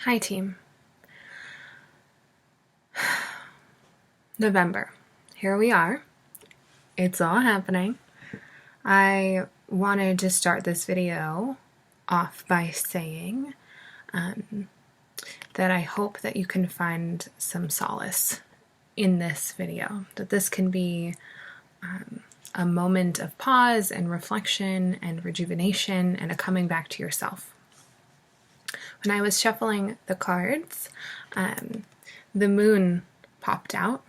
Hi, team. November. Here we are. It's all happening. I wanted to start this video off by saying that I hope that you can find some solace in this video, that this can be a moment of pause and reflection and rejuvenation and a coming back to yourself. When I was shuffling the cards, the moon popped out,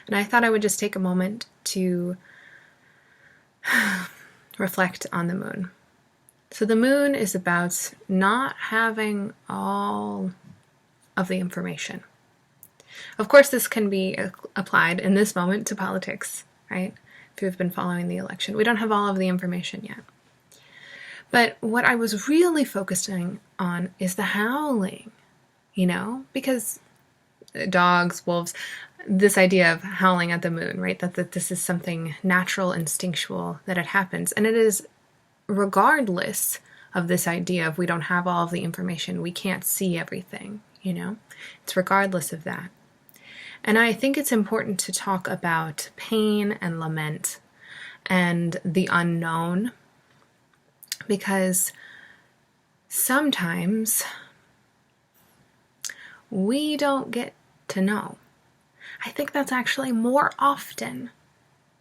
and I thought I would just take a moment to reflect on the moon. So the moon is about not having all of the information. Of course, this can be applied in this moment to politics, right? If you've been following the election. We don't have all of the information yet. But what I was really focusing on is the howling, because dogs, wolves, this idea of howling at the moon, right? That this is something natural, instinctual, that it happens. And it is regardless of this idea of we don't have all of the information, we can't see everything, It's regardless of that. And I think it's important to talk about pain and lament and the unknown, because sometimes we don't get to know. I think that's actually more often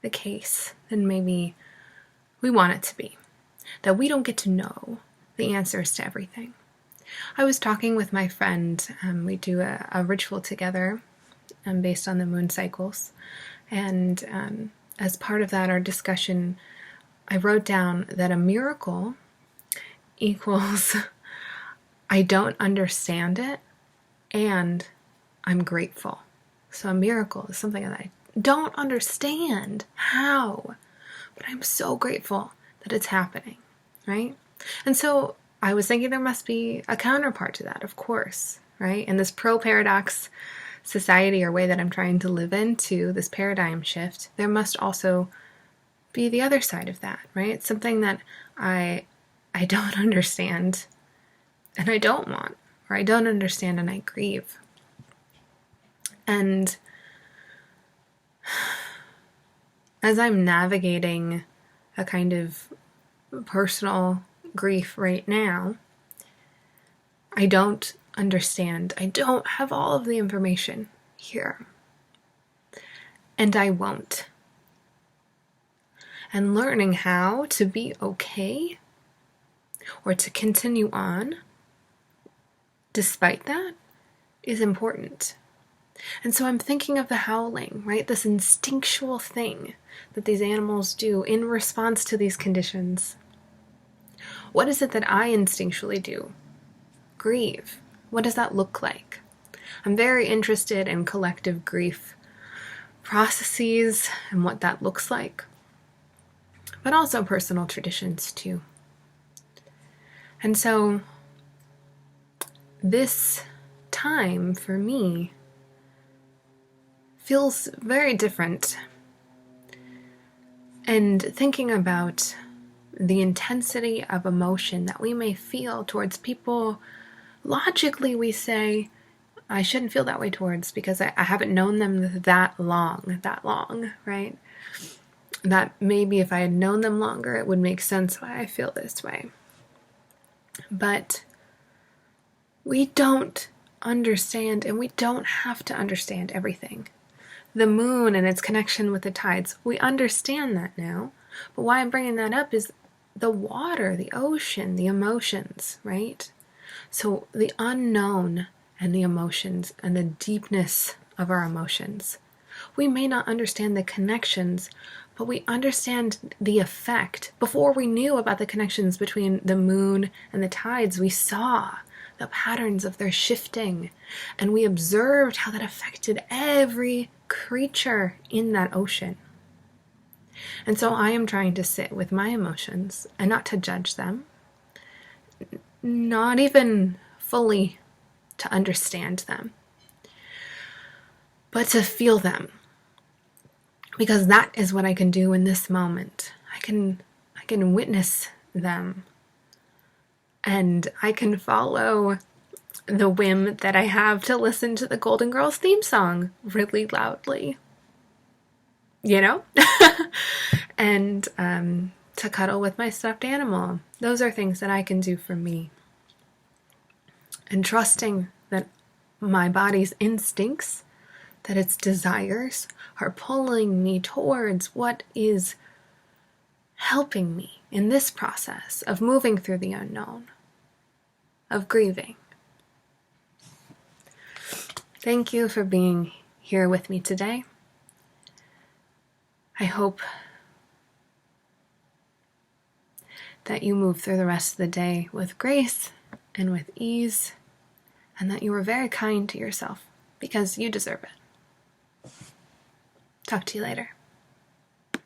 the case than maybe we want it to be, that we don't get to know the answers to everything. I was talking with my friend, we do a ritual together based on the moon cycles, and as part of that, our discussion, I wrote down that a miracle equals I don't understand it and I'm grateful. So a miracle is something that I don't understand how, but I'm so grateful that it's happening, right? And so I was thinking there must be a counterpart to that, of course, right? In this pro-paradox society or way that I'm trying to live into, this paradigm shift, there must also be the other side of that, right? Something that I don't understand and I don't want, or I don't understand and I grieve. And as I'm navigating a kind of personal grief right now, I don't understand. I don't have all of the information here. And I won't. And learning how to be okay or to continue on despite that is important. And so I'm thinking of the howling, right? This instinctual thing that these animals do in response to these conditions. What is it that I instinctually do? Grieve. What does that look like? I'm very interested in collective grief processes and what that looks like, but also personal traditions too. And so this time for me feels very different. And thinking about the intensity of emotion that we may feel towards people, logically we say, I shouldn't feel that way towards because I haven't known them that long, right? That maybe if I had known them longer, it would make sense why I feel this way. But we don't understand, and we don't have to understand everything. The moon and its connection with the tides, we understand that now. But why I'm bringing that up is the water, the ocean, the emotions, right? So the unknown and the emotions and the deepness of our emotions. We may not understand the connections, but we understand the effect. Before we knew about the connections between the moon and the tides, we saw the patterns of their shifting, and we observed how that affected every creature in that ocean. And so I am trying to sit with my emotions and not to judge them, not even fully to understand them, but to feel them. Because that is what I can do in this moment. I can witness them. And I can follow the whim that I have to listen to the Golden Girls theme song really loudly, you know? And to cuddle with my stuffed animal. Those are things that I can do for me. And trusting that my body's instincts, that its desires are pulling me towards what is helping me in this process of moving through the unknown, of grieving. Thank you for being here with me today. I hope that you move through the rest of the day with grace and with ease, and that you are very kind to yourself because you deserve it. Talk to you later.